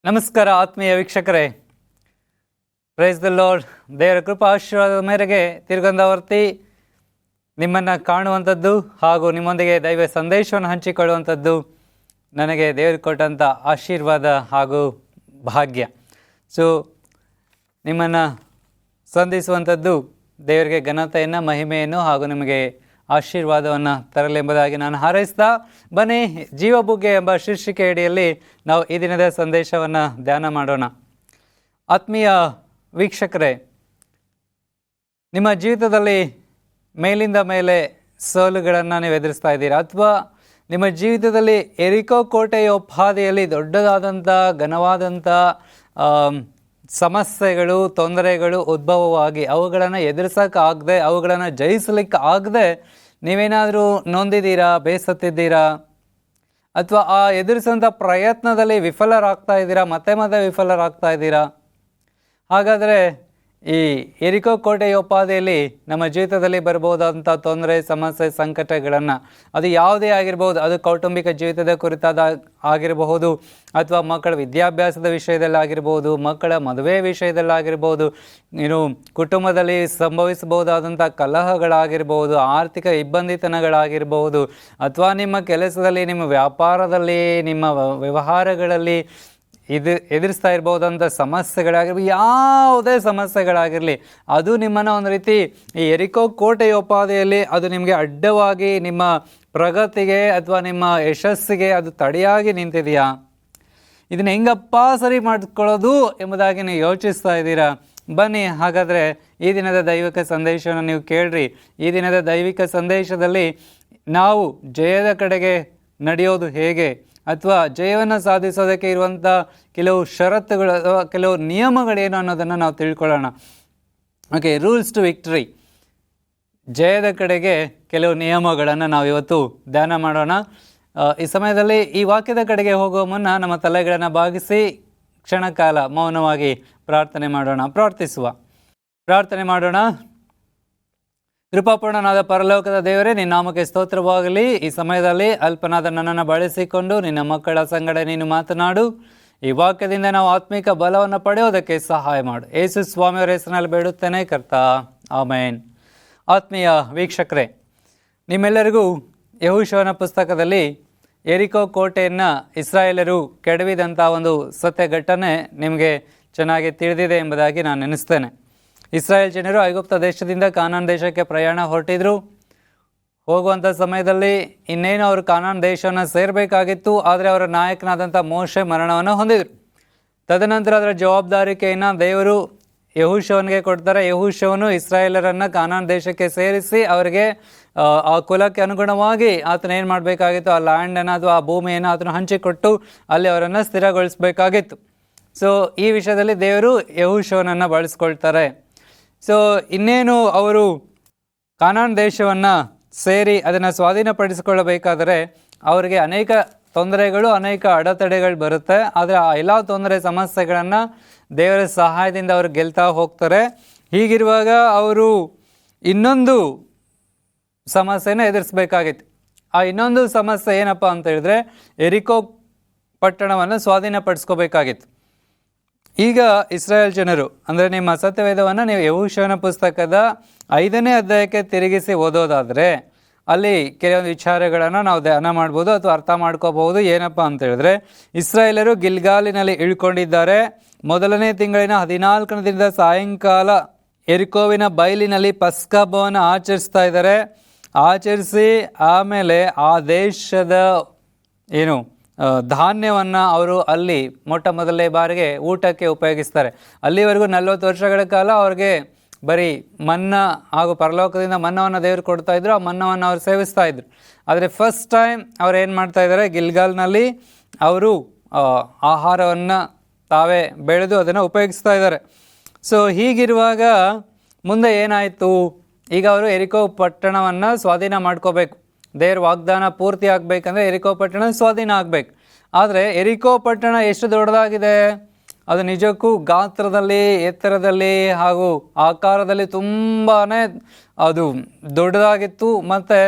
ನಮಸ್ಕಾರ ಆತ್ಮೀಯ ವೀಕ್ಷಕರೇ, ಪ್ರೈಸ್ ದ ಲಾರ್ಡ್. ದೇವರ ಕೃಪಾ ಆಶೀರ್ವಾದದ ಮೇರೆಗೆ ತಿರುಗಂಧಾವರ್ತಿ ನಿಮ್ಮನ್ನು ಕಾಣುವಂಥದ್ದು ಹಾಗೂ ನಿಮ್ಮೊಂದಿಗೆ ದೈವ ಸಂದೇಶವನ್ನು ಹಂಚಿಕೊಳ್ಳುವಂಥದ್ದು ನನಗೆ ದೇವರು ಕೊಟ್ಟಂಥ ಆಶೀರ್ವಾದ ಹಾಗೂ ಭಾಗ್ಯ. ಸೊ ನಿಮ್ಮನ್ನು ಸಂಧಿಸುವಂಥದ್ದು ದೇವರಿಗೆ ಘನತೆಯನ್ನು, ಮಹಿಮೆಯನ್ನು ಹಾಗೂ ನಿಮಗೆ ಆಶೀರ್ವಾದವನ್ನು ತರಲೆಂಬುದಾಗಿ ನಾನು ಹಾರೈಸ್ತಾ, ಬನ್ನಿ ಜೀವಬುಗ್ಗೆ ಎಂಬ ಶೀರ್ಷಿಕೆ ಅಡಿಯಲ್ಲಿ ನಾವು ಈ ದಿನದ ಸಂದೇಶವನ್ನು ಧ್ಯಾನ ಮಾಡೋಣ. ಆತ್ಮೀಯ ವೀಕ್ಷಕರೇ, ನಿಮ್ಮ ಜೀವಿತದಲ್ಲಿ ಮೇಲಿಂದ ಮೇಲೆ ಸೋಲುಗಳನ್ನು ನೀವು ಎದುರಿಸ್ತಾ ಇದ್ದೀರಾ, ಅಥವಾ ನಿಮ್ಮ ಜೀವಿತದಲ್ಲಿ ಎರಿಕೋ ಕೋಟೆಯ ಹಾದಿಯಲ್ಲಿ ದೊಡ್ಡದಾದಂಥ ಘನವಾದಂಥ ಸಮಸ್ಯೆಗಳು, ತೊಂದರೆಗಳು ಉದ್ಭವವಾಗಿ ಅವುಗಳನ್ನು ಎದುರಿಸೋಕ್ಕಾಗದೆ, ಅವುಗಳನ್ನು ಜಯಿಸಲಿಕ್ಕೆ ಆಗದೆ ನೀವೇನಾದರೂ ನೊಂದಿದ್ದೀರಾ, ಬೇಸತ್ತಿದ್ದೀರಾ, ಅಥವಾ ಆ ಎದುರಿಸುವಂಥ ಪ್ರಯತ್ನದಲ್ಲಿ ವಿಫಲರಾಗ್ತಾ ಇದ್ದೀರಾ, ಮತ್ತೆ ವಿಫಲರಾಗ್ತಾ ಇದ್ದೀರಾ? ಹಾಗಾದರೆ ಈ ಎರಿಕೋ ಕೋಟೆಯ ಉಪಾದಿಯಲ್ಲಿ ನಮ್ಮ ಜೀವಿತದಲ್ಲಿ ಬರ್ಬೋದಂಥ ತೊಂದರೆ, ಸಮಸ್ಯೆ, ಸಂಕಟಗಳನ್ನು ಅದು ಯಾವುದೇ ಆಗಿರ್ಬೋದು, ಅದು ಕೌಟುಂಬಿಕ ಜೀವಿತದ ಕುರಿತಾದ ಆಗಿರಬಹುದು, ಅಥವಾ ಮಕ್ಕಳ ವಿದ್ಯಾಭ್ಯಾಸದ ವಿಷಯದಲ್ಲಿ ಆಗಿರ್ಬೋದು, ಮಕ್ಕಳ ಮದುವೆ ವಿಷಯದಲ್ಲಿ ಆಗಿರ್ಬೋದು, ಕುಟುಂಬದಲ್ಲಿ ಸಂಭವಿಸಬಹುದಾದಂಥ ಕಲಹಗಳಾಗಿರ್ಬೋದು, ಆರ್ಥಿಕ ಇಬ್ಬಂದಿತನಗಳಾಗಿರ್ಬೋದು, ಅಥವಾ ನಿಮ್ಮ ಕೆಲಸದಲ್ಲಿ, ನಿಮ್ಮ ವ್ಯಾಪಾರದಲ್ಲಿ, ನಿಮ್ಮ ವ್ಯವಹಾರಗಳಲ್ಲಿ ಎದುರಿಸ್ತಾ ಇರ್ಬೋದಂಥ ಸಮಸ್ಯೆಗಳಾಗಿರ್ಬೋದು, ಯಾವುದೇ ಸಮಸ್ಯೆಗಳಾಗಿರಲಿ, ಅದು ನಿಮ್ಮನ್ನು ಒಂದು ರೀತಿ ಈ ಎರಿಕೋ ಕೋಟೆಯ ಉಪಾದಿಯಲ್ಲಿ ಅದು ನಿಮಗೆ ಅಡ್ಡವಾಗಿ ನಿಮ್ಮ ಪ್ರಗತಿಗೆ ಅಥವಾ ನಿಮ್ಮ ಯಶಸ್ಸಿಗೆ ಅದು ತಡೆಯಾಗಿ ನಿಂತಿದೆಯಾ? ಇದನ್ನು ಹೆಂಗಪ್ಪ ಸರಿ ಮಾಡಿಕೊಳ್ಳೋದು ಎಂಬುದಾಗಿ ನೀವು ಯೋಚಿಸ್ತಾ ಇದ್ದೀರಾ? ಬನ್ನಿ ಹಾಗಾದರೆ ಈ ದಿನದ ದೈವಿಕ ಸಂದೇಶವನ್ನು ನೀವು ಕೇಳ್ರಿ. ಈ ದಿನದ ದೈವಿಕ ಸಂದೇಶದಲ್ಲಿ ನಾವು ಜಯದ ಕಡೆಗೆ ನಡೆಯೋದು ಹೇಗೆ, ಅಥವಾ ಜಯವನ್ನು ಸಾಧಿಸೋದಕ್ಕೆ ಇರುವಂಥ ಕೆಲವು ಷರತ್ತುಗಳು ಅಥವಾ ಕೆಲವು ನಿಯಮಗಳೇನು ಅನ್ನೋದನ್ನು ನಾವು ತಿಳ್ಕೊಳ್ಳೋಣ. ಓಕೆ, ರೂಲ್ಸ್ ಟು ವಿಕ್ಟ್ರಿ, ಜಯದ ಕಡೆಗೆ ಕೆಲವು ನಿಯಮಗಳನ್ನು ನಾವು ಇವತ್ತು ಧ್ಯಾನ ಮಾಡೋಣ. ಈ ಸಮಯದಲ್ಲಿ ಈ ವಾಕ್ಯದ ಕಡೆಗೆ ಹೋಗುವ ಮುನ್ನ ನಮ್ಮ ತಲೆಗಳನ್ನು ಬಾಗಿಸಿ ಕ್ಷಣಕಾಲ ಮೌನವಾಗಿ ಪ್ರಾರ್ಥನೆ ಮಾಡೋಣ. ಕೃಪಾಪೂರ್ಣನಾದ ಪರಲೋಕದ ದೇವರೇ, ನಿನ್ನ ನಾಮಕ್ಕೆ ಸ್ತೋತ್ರವಾಗಲಿ. ಈ ಸಮಯದಲ್ಲಿ ಅಲ್ಪನಾದ ನನ್ನನ್ನು ಬಳಸಿಕೊಂಡು ನಿನ್ನ ಮಕ್ಕಳ ಸಂಗಡ ನೀನು ಮಾತನಾಡು. ಈ ವಾಕ್ಯದಿಂದ ನಾವು ಆತ್ಮಿಕ ಬಲವನ್ನು ಪಡೆಯೋದಕ್ಕೆ ಸಹಾಯ ಮಾಡು. ಯೇಸು ಸ್ವಾಮಿಯವರ ಹೆಸರಿನಲ್ಲಿ ಬೇಡುತ್ತೇನೆ ಕರ್ತಾ, ಆಮೇನ್. ಆತ್ಮೀಯ ವೀಕ್ಷಕರೇ, ನಿಮ್ಮೆಲ್ಲರಿಗೂ ಯೆಹೋಶುವನ ಪುಸ್ತಕದಲ್ಲಿ ಎರಿಕೋ ಕೋಟೆಯನ್ನು ಇಸ್ರಾಯೇಲರು ಕೆಡವಿದಂಥ ಒಂದು ಸತ್ಯ ಘಟನೆ ನಿಮಗೆ ಚೆನ್ನಾಗಿ ತಿಳಿದಿದೆ ಎಂಬುದಾಗಿ ನಾನು ನೆನೆಸ್ತೇನೆ. ಇಸ್ರಾಯೇಲ್ ಜನರು ಐಗುಪ್ತ ದೇಶದಿಂದ ಕಾನಾನ್ ದೇಶಕ್ಕೆ ಪ್ರಯಾಣ ಹೊರಟಿದ್ರು. ಹೋಗುವಂಥ ಸಮಯದಲ್ಲಿ ಇನ್ನೇನು ಅವರು ಕಾನಾನ್ ದೇಶವನ್ನು ಸೇರಬೇಕಾಗಿತ್ತು, ಆದರೆ ಅವರ ನಾಯಕನಾದಂಥ ಮೋಶೆ ಮರಣವನ್ನು ಹೊಂದಿದರು. ತದನಂತರ ಅದರ ಜವಾಬ್ದಾರಿಕೆಯನ್ನು ದೇವರು ಯೆಹೋಶುವನಿಗೆ ಕೊಡ್ತಾರೆ. ಯೆಹೋಶುವನು ಇಸ್ರಾಯೇಲರನ್ನು ಕಾನಾನ್ ದೇಶಕ್ಕೆ ಸೇರಿಸಿ ಅವರಿಗೆ ಆ ಕುಲಕ್ಕೆ ಅನುಗುಣವಾಗಿ ಆತನ ಏನು ಮಾಡಬೇಕಾಗಿತ್ತು, ಆ ಲ್ಯಾಂಡನ್ನು ಅಥವಾ ಆ ಭೂಮಿಯನ್ನು ಆತನು ಹಂಚಿಕೊಟ್ಟು ಅಲ್ಲಿ ಅವರನ್ನು ಸ್ಥಿರಗೊಳಿಸಬೇಕಾಗಿತ್ತು. ಸೊ ಈ ವಿಷಯದಲ್ಲಿ ದೇವರು ಯೆಹೋಶುವನನ್ನು ಬಳಸ್ಕೊಳ್ತಾರೆ. ಸೊ ಇನ್ನೇನು ಅವರು ಕಾನಾನ್ ದೇಶವನ್ನು ಸೇರಿ ಅದನ್ನು ಸ್ವಾಧೀನಪಡಿಸಿಕೊಳ್ಳಬೇಕಾದರೆ ಅವರಿಗೆ ಅನೇಕ ತೊಂದರೆಗಳು, ಅನೇಕ ಅಡೆತಡೆಗಳು ಬರುತ್ತೆ. ಆದರೆ ಆ ಎಲ್ಲ ತೊಂದರೆ, ಸಮಸ್ಯೆಗಳನ್ನು ದೇವರ ಸಹಾಯದಿಂದ ಅವರು ಗೆಲ್ತಾ ಹೋಗ್ತಾರೆ. ಹೀಗಿರುವಾಗ ಅವರು ಇನ್ನೊಂದು ಸಮಸ್ಯೆನ ಎದುರಿಸಬೇಕಾಗಿತ್ತು. ಆ ಇನ್ನೊಂದು ಸಮಸ್ಯೆ ಏನಪ್ಪ ಅಂತ ಹೇಳಿದ್ರೆ, ಎರಿಕೋ ಪಟ್ಟಣವನ್ನು ಸ್ವಾಧೀನಪಡಿಸ್ಕೋಬೇಕಾಗಿತ್ತು. ಈಗ ಇಸ್ರಾಯೇಲ್ ಜನರು, ಅಂದರೆ ನಿಮ್ಮ ಸತ್ಯವೇದವನ್ನು ನೀವು ಯೆಹೋಶುವನ ಪುಸ್ತಕದ 5ನೇ ಅಧ್ಯಾಯಕ್ಕೆ ತಿರುಗಿಸಿ ಓದೋದಾದರೆ ಅಲ್ಲಿ ಕೆಲವೊಂದು ವಿಚಾರಗಳನ್ನು ನಾವು ಧ್ಯಾನ ಮಾಡ್ಬೋದು ಅಥವಾ ಅರ್ಥ ಮಾಡ್ಕೋಬಹುದು. ಏನಪ್ಪ ಅಂತ ಹೇಳಿದ್ರೆ, ಇಸ್ರಾಯೇಲರು ಗಿಲ್ಗಾಲಿನಲ್ಲಿ ಇಳ್ಕೊಂಡಿದ್ದಾರೆ. ಮೊದಲನೇ ತಿಂಗಳಿನ 14ನೇ ದಿನದ ಸಾಯಂಕಾಲ ಎರಿಕೋವಿನ ಬಯಲಿನಲ್ಲಿ ಪಸ್ಕಾ ಹಬ್ಬವನ್ನು ಆಚರಿಸ್ತಾ ಇದ್ದಾರೆ. ಆಚರಿಸಿ ಆಮೇಲೆ ಆ ದೇಶದ ಧಾನ್ಯವನ್ನು ಅವರು ಅಲ್ಲಿ ಮೊಟ್ಟ ಮೊದಲನೇ ಬಾರಿಗೆ ಊಟಕ್ಕೆ ಉಪಯೋಗಿಸ್ತಾರೆ. ಅಲ್ಲಿವರೆಗೂ 40 ವರ್ಷಗಳ ಕಾಲ ಅವ್ರಿಗೆ ಬರೀ ಮನ್ನಾ ಹಾಗೂ ಪರಲೋಕದಿಂದ ಮನ್ನವನ್ನು ದೇವರು ಕೊಡ್ತಾಯಿದ್ರು. ಆ ಮನ್ನವನ್ನು ಅವರು ಸೇವಿಸ್ತಾ ಇದ್ರು. ಆದರೆ ಫಸ್ಟ್ ಟೈಮ್ ಅವ್ರು ಏನು ಮಾಡ್ತಾ ಇದ್ದಾರೆ, ಗಿಲ್ಗಾಲ್ನಲ್ಲಿ ಅವರು ಆಹಾರವನ್ನು ತಾವೇ ಬೆಳೆದು ಅದನ್ನು ಉಪಯೋಗಿಸ್ತಾ ಇದ್ದಾರೆ. ಸೊ ಹೀಗಿರುವಾಗ ಮುಂದೆ ಏನಾಯಿತು, ಈಗ ಅವರು ಎರಿಕೋ ಪಟ್ಟಣವನ್ನು ಸ್ವಾಧೀನ ಮಾಡ್ಕೋಬೇಕು. ದೇವ್ರ ವಾಗ್ದಾನ ಪೂರ್ತಿ ಆಗಬೇಕಂದ್ರೆ ಎರಿಕೋ ಪಟ್ಟಣ ಸ್ವಾಧೀನ ಆಗಬೇಕು. ಆದರೆ ಎರಿಕೋ ಪಟ್ಟಣ ಎಷ್ಟು ದೊಡ್ಡದಾಗಿದೆ, ಅದು ನಿಜಕ್ಕೂ ಗಾತ್ರದಲ್ಲಿ, ಎತ್ತರದಲ್ಲಿ ಹಾಗೂ ಆಕಾರದಲ್ಲಿ ತುಂಬಾ ಅದು ದೊಡ್ಡದಾಗಿತ್ತು. ಮತ್ತು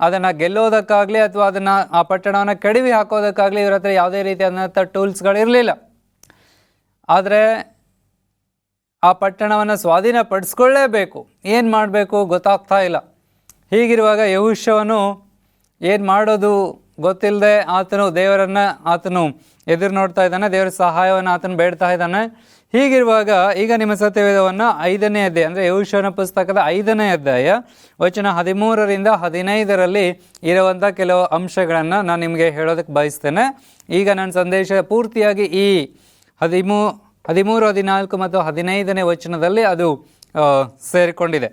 ಅದನ್ನು ಗೆಲ್ಲೋದಕ್ಕಾಗಲಿ ಅಥವಾ ಅದನ್ನು ಆ ಪಟ್ಟಣವನ್ನು ಕೆಡವಿ ಹಾಕೋದಕ್ಕಾಗಲಿ ಇವ್ರ ಹತ್ರ ಯಾವುದೇ ರೀತಿಯಾದಂಥ ಟೂಲ್ಸ್ಗಳಿರಲಿಲ್ಲ. ಆದರೆ ಆ ಪಟ್ಟಣವನ್ನು ಸ್ವಾಧೀನಪಡಿಸ್ಕೊಳ್ಳೇಬೇಕು. ಏನು ಮಾಡಬೇಕು ಗೊತ್ತಾಗ್ತಾ ಇಲ್ಲ. ಹೀಗಿರುವಾಗ ಯೆಹೋಶುವನು ಏನು ಮಾಡೋದು ಗೊತ್ತಿಲ್ಲದೆ ಆತನು ದೇವರನ್ನು ಎದುರು ನೋಡ್ತಾ ಇದ್ದಾನೆ. ದೇವರ ಸಹಾಯವನ್ನು ಆತನು ಬೇಡ್ತಾ ಇದ್ದಾನೆ. ಹೀಗಿರುವಾಗ ಈಗ ನಿಮ್ಮ ಸತ್ಯವೇದವನ್ನು 5ನೇ ಅಧ್ಯಾಯ ಅಂದರೆ ಯೆಹೋಶುವನ ಪುಸ್ತಕದ 5ನೇ ಅಧ್ಯಾಯ ವಚನ 13ರಿಂದ 15ರಲ್ಲಿ ಇರುವಂಥ ಕೆಲವು ಅಂಶಗಳನ್ನು ನಾನು ನಿಮಗೆ ಹೇಳೋದಕ್ಕೆ ಬಯಸ್ತೇನೆ. ಈಗ ನನ್ನ ಸಂದೇಶ ಪೂರ್ತಿಯಾಗಿ ಈ 13, 14 ಮತ್ತು 15ನೇ ವಚನದಲ್ಲಿ ಅದು ಸೇರಿಕೊಂಡಿದೆ.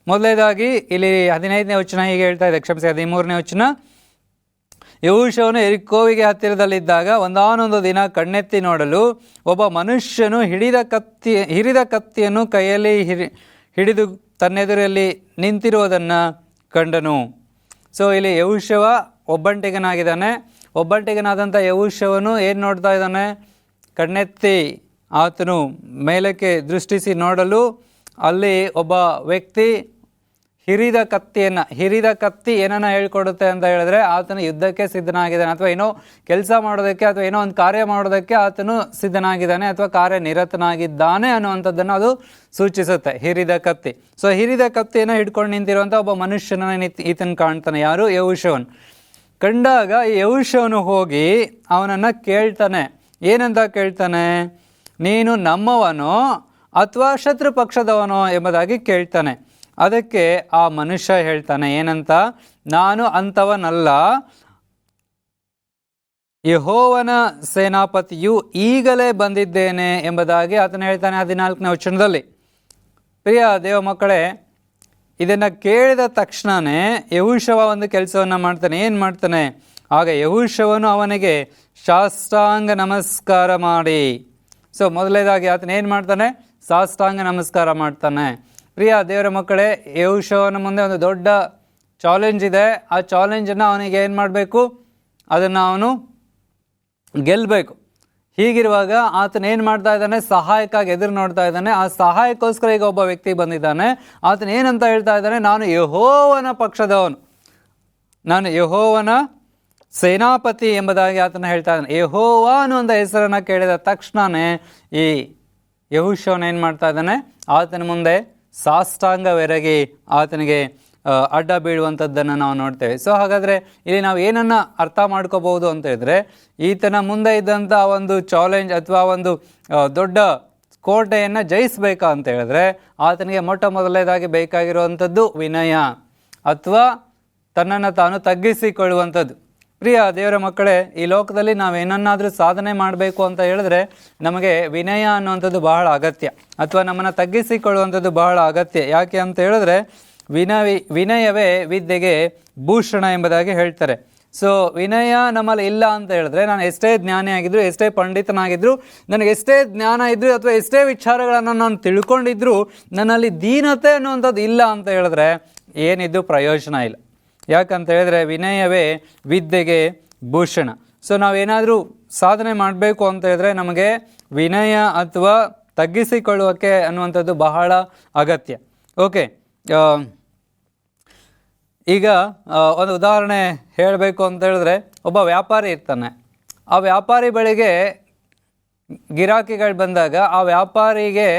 ಮೊದಲನೇದಾಗಿ ಇಲ್ಲಿ 15ನೇ ವಚನ ಹೀಗೆ ಹೇಳ್ತಾ ಇದೆ, ಕ್ಷಮಿಸಿ 13ನೇ ವಚನ. ಯೆಹೋಶುವನು ಯೆರಿಕೋವಿಗೆ ಹತ್ತಿರದಲ್ಲಿದ್ದಾಗ ಒಂದಾನೊಂದು ದಿನ ಕಣ್ಣೆತ್ತಿ ನೋಡಲು ಒಬ್ಬ ಮನುಷ್ಯನು ಹಿರಿದ ಕತ್ತಿಯನ್ನು ಕೈಯಲ್ಲಿ ಹಿಡಿದು ತನ್ನೆದುರಲ್ಲಿ ನಿಂತಿರುವುದನ್ನು ಕಂಡನು. ಸೊ ಇಲ್ಲಿ ಯೆಹೋಶುವ ಒಬ್ಬಂಟಿಗನಾಗಿದ್ದಾನೆ. ಒಬ್ಬಂಟಿಗನಾದಂಥ ಯೆಹೋಶುವನು ಏನು ನೋಡ್ತಾ ಇದ್ದಾನೆ? ಕಣ್ಣೆತ್ತಿ ಆತನು ಮೇಲಕ್ಕೆ ದೃಷ್ಟಿಸಿ ನೋಡಲು ಅಲ್ಲಿ ಒಬ್ಬ ವ್ಯಕ್ತಿ ಹಿರಿದ ಕತ್ತಿ ಏನನ್ನ ಹೇಳ್ಕೊಡುತ್ತೆ ಅಂತ ಹೇಳಿದ್ರೆ ಆತನು ಯುದ್ಧಕ್ಕೆ ಸಿದ್ಧನಾಗಿದ್ದಾನೆ, ಅಥವಾ ಏನೋ ಕೆಲಸ ಮಾಡೋದಕ್ಕೆ ಅಥವಾ ಏನೋ ಒಂದು ಕಾರ್ಯ ಮಾಡೋದಕ್ಕೆ ಆತನು ಸಿದ್ಧನಾಗಿದ್ದಾನೆ ಅಥವಾ ಕಾರ್ಯನಿರತನಾಗಿದ್ದಾನೆ ಅನ್ನುವಂಥದ್ದನ್ನು ಅದು ಸೂಚಿಸುತ್ತೆ, ಹಿರಿದ ಕತ್ತಿ. ಸೊ ಹಿರಿದ ಕತ್ತಿಯನ್ನು ಹಿಡ್ಕೊಂಡು ನಿಂತಿರುವಂಥ ಒಬ್ಬ ಮನುಷ್ಯನ ಈತನ ಕಾಣ್ತಾನೆ. ಯಾರು? ಯೆಹೋಶುವನು. ಕಂಡಾಗ ಯೆಹೋಶುವನು ಹೋಗಿ ಅವನನ್ನು ಕೇಳ್ತಾನೆ. ಏನಂತ ಕೇಳ್ತಾನೆ? ನೀನು ನಮ್ಮವನೋ ಅಥವಾ ಶತ್ರು ಪಕ್ಷದವನೋ ಎಂಬುದಾಗಿ ಕೇಳ್ತಾನೆ. ಅದಕ್ಕೆ ಆ ಮನುಷ್ಯ ಹೇಳ್ತಾನೆ ಏನಂತ? ನಾನು ಅಂಥವನಲ್ಲ, ಯೆಹೋವನ ಸೇನಾಪತಿಯು ಈಗಲೇ ಬಂದಿದ್ದೇನೆ ಎಂಬುದಾಗಿ ಆತನು ಹೇಳ್ತಾನೆ 14ನೇ ವಚನದಲ್ಲಿ. ಪ್ರಿಯ ದೇವ ಮಕ್ಕಳೇ, ಇದನ್ನು ಕೇಳಿದ ತಕ್ಷಣವೇ ಯೆಹೋಶುವ ಒಂದು ಕೆಲಸವನ್ನು ಮಾಡ್ತಾನೆ. ಏನು ಮಾಡ್ತಾನೆ? ಆಗ ಯೆಹೋಶುವನು ಅವನಿಗೆ ಸಾಷ್ಟಾಂಗ ನಮಸ್ಕಾರ ಮಾಡಿ. ಸೊ ಮೊದಲನೇದಾಗಿ ಆತನ ಏನು ಮಾಡ್ತಾನೆ? ಸಾಷ್ಟಾಂಗ ನಮಸ್ಕಾರ ಮಾಡ್ತಾನೆ. ಪ್ರಿಯ ದೇವರ ಮಕ್ಕಳೇ, ಯೆಹೋಶುವನ ಮುಂದೆ ಒಂದು ದೊಡ್ಡ ಚಾಲೆಂಜ್ ಇದೆ. ಆ ಚಾಲೆಂಜನ್ನು ಅವನಿಗೆ ಏನು ಮಾಡಬೇಕು? ಅದನ್ನು ಅವನು ಗೆಲ್ಲಬೇಕು. ಹೀಗಿರುವಾಗ ಆತನ ಏನು ಮಾಡ್ತಾ ಇದ್ದಾನೆ? ಸಹಾಯಕ್ಕಾಗಿ ಎದುರು ನೋಡ್ತಾ ಇದ್ದಾನೆ. ಆ ಸಹಾಯಕ್ಕೋಸ್ಕರ ಈಗ ಒಬ್ಬ ವ್ಯಕ್ತಿ ಬಂದಿದ್ದಾನೆ. ಆತನ ಏನಂತ ಹೇಳ್ತಾ ಇದ್ದಾನೆ? ನಾನು ಯೆಹೋವನ ಪಕ್ಷದವನು, ನಾನು ಯೆಹೋವನ ಸೇನಾಪತಿ ಎಂಬುದಾಗಿ ಆತನ ಹೇಳ್ತಾ ಇದ್ದಾನೆ. ಯೆಹೋವ ಅನ್ನುವಂಥ ಹೆಸರನ್ನು ಕೇಳಿದ ತಕ್ಷಣವೇ ಈ ಯೆಹೋಶುವನು ಏನು ಮಾಡ್ತಾ ಇದ್ದಾನೆ? ಆತನ ಮುಂದೆ ಸಾಷ್ಟಾಂಗವೆರಗಿ ಆತನಿಗೆ ಅಡ್ಡ ಬೀಳುವಂಥದ್ದನ್ನು ನಾವು ನೋಡ್ತೇವೆ. ಸೊ ಹಾಗಾದರೆ ಇಲ್ಲಿ ನಾವು ಏನನ್ನು ಅರ್ಥ ಮಾಡ್ಕೋಬಹುದು ಅಂತ ಹೇಳಿದ್ರೆ, ಈತನ ಮುಂದೆ ಇದ್ದಂಥ ಒಂದು ಚಾಲೆಂಜ್ ಅಥವಾ ಒಂದು ದೊಡ್ಡ ಕೋಟೆಯನ್ನು ಜಯಿಸಬೇಕಾ ಅಂತ ಹೇಳಿದ್ರೆ ಆತನಿಗೆ ಮೊದಲನೇದಾಗಿ ಬೇಕಾಗಿರುವಂಥದ್ದು ವಿನಯ ಅಥವಾ ತನ್ನನ್ನು ತಾನು ತಗ್ಗಿಸಿಕೊಳ್ಳುವಂಥದ್ದು. ಪ್ರಿಯ ದೇವರ ಮಕ್ಕಳೇ, ಈ ಲೋಕದಲ್ಲಿ ನಾವೇನನ್ನಾದರೂ ಸಾಧನೆ ಮಾಡಬೇಕು ಅಂತ ಹೇಳಿದ್ರೆ ನಮಗೆ ವಿನಯ ಅನ್ನುವಂಥದ್ದು ಬಹಳ ಅಗತ್ಯ, ಅಥವಾ ನಮ್ಮನ್ನು ತಗ್ಗಿಸಿಕೊಳ್ಳುವಂಥದ್ದು ಬಹಳ ಅಗತ್ಯ. ಯಾಕೆ ಅಂತ ಹೇಳಿದ್ರೆ ವಿನಯವೇ ವಿದ್ಯೆಗೆ ಭೂಷಣ ಎಂಬುದಾಗಿ ಹೇಳ್ತಾರೆ. ಸೊ ವಿನಯ ನಮ್ಮಲ್ಲಿ ಇಲ್ಲ ಅಂತ ಹೇಳಿದ್ರೆ, ನಾನು ಎಷ್ಟೇ ಜ್ಞಾನಿ ಆಗಿದ್ರು, ಎಷ್ಟೇ ಪಂಡಿತನಾಗಿದ್ರು, ನನಗೆ ಎಷ್ಟೇ ಜ್ಞಾನ ಇದ್ರು ಅಥವಾ ಎಷ್ಟೇ ವಿಚಾರಗಳನ್ನು ನಾನು ತಿಳ್ಕೊಂಡಿದ್ರು, ನನ್ನಲ್ಲಿ ದೀನತೆ ಅನ್ನುವಂಥದ್ದು ಇಲ್ಲ ಅಂತ ಹೇಳಿದ್ರೆ ಏನಿದ್ದು ಪ್ರಯೋಜನ ಇಲ್ಲ. ಯಾಕಂತ ಹೇಳಿದ್ರೆ ವಿನಯವೇ ವಿದ್ಯೆಗೆ ಭೂಷಣ. ಸೊ ನಾವೇನಾದರೂ ಸಾಧನೆ ಮಾಡಬೇಕು ಅಂತ ಹೇಳಿದ್ರೆ ನಮಗೆ ವಿನಯ ಅಥವಾ ತಗ್ಗಿಸಿಕೊಳ್ಳುವಕ್ಕೆ ಅನ್ನುವಂಥದ್ದು ಬಹಳ ಅಗತ್ಯ. ಓಕೆ, ಈಗ ಒಂದು ಉದಾಹರಣೆ ಹೇಳಬೇಕು ಅಂತ ಹೇಳಿದ್ರೆ, ಒಬ್ಬ ವ್ಯಾಪಾರಿ ಇರ್ತಾನೆ. ಆ ವ್ಯಾಪಾರಿ ಬಳಿಗೆ ಗಿರಾಕಿಗಳು ಬಂದಾಗ ಆ ವ್ಯಾಪಾರಿಗೆ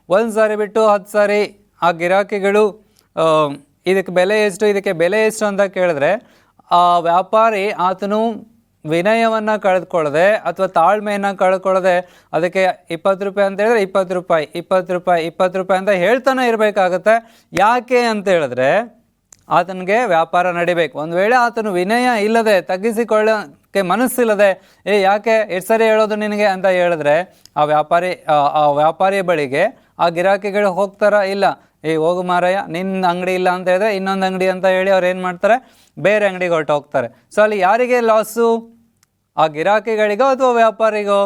1 ಸಾರಿ ಬಿಟ್ಟು 10 ಸಾರಿ ಆ ಗಿರಾಕಿಗಳು ಇದಕ್ಕೆ ಬೆಲೆ ಎಷ್ಟು ಅಂತ ಕೇಳಿದ್ರೆ ಆ ವ್ಯಾಪಾರಿ ಆತನು ವಿನಯವನ್ನು ಕಳೆದುಕೊಳ್ಳದೆ ಅಥವಾ ತಾಳ್ಮೆಯನ್ನು ಕಳೆದುಕೊಳ್ಳದೆ ಅದಕ್ಕೆ 20 ರೂಪಾಯಿ ಅಂತ ಹೇಳಿದ್ರೆ 20 ರೂಪಾಯಿ 20 ರೂಪಾಯಿ 20 ರೂಪಾಯಿ ಅಂತ ಹೇಳ್ತಾನೆ ಇರಬೇಕಾಗತ್ತೆ. ಯಾಕೆ ಅಂತ ಹೇಳಿದ್ರೆ ಆತನಿಗೆ ವ್ಯಾಪಾರ ನಡಿಬೇಕು. ಒಂದು ವೇಳೆ ಆತನು ವಿನಯ ಇಲ್ಲದೆ, ತಗ್ಗಿಸಿಕೊಳ್ಳೋಕ್ಕೆ ಮನಸ್ಸಿಲ್ಲದೆ, ಯಾಕೆ ಎಷ್ಟು ಸರಿ ಹೇಳೋದು ನಿನಗೆ ಅಂತ ಹೇಳಿದ್ರೆ ಆ ವ್ಯಾಪಾರಿಯ ಬಳಿಗೆ ಆ ಗಿರಾಕಿಗಳು ಹೋಗ್ತಾರ? ಇಲ್ಲ. ಹೋಗು ಮಾರಾಯ, ನಿನ್ನ ಅಂಗಡಿ ಇಲ್ಲ ಅಂತ ಹೇಳಿದ್ರೆ ಇನ್ನೊಂದು ಅಂಗಡಿ ಅಂತ ಹೇಳಿ ಅವ್ರು ಏನು ಮಾಡ್ತಾರೆ? ಬೇರೆ ಅಂಗಡಿಗೆ ಹೊರಟು ಹೋಗ್ತಾರೆ. ಸೊ ಅಲ್ಲಿ ಯಾರಿಗೆ ಲಾಸು? ಆ ಗಿರಾಕಿಗಳಿಗೋ ಅಥವಾ ವ್ಯಾಪಾರಿಗೋ?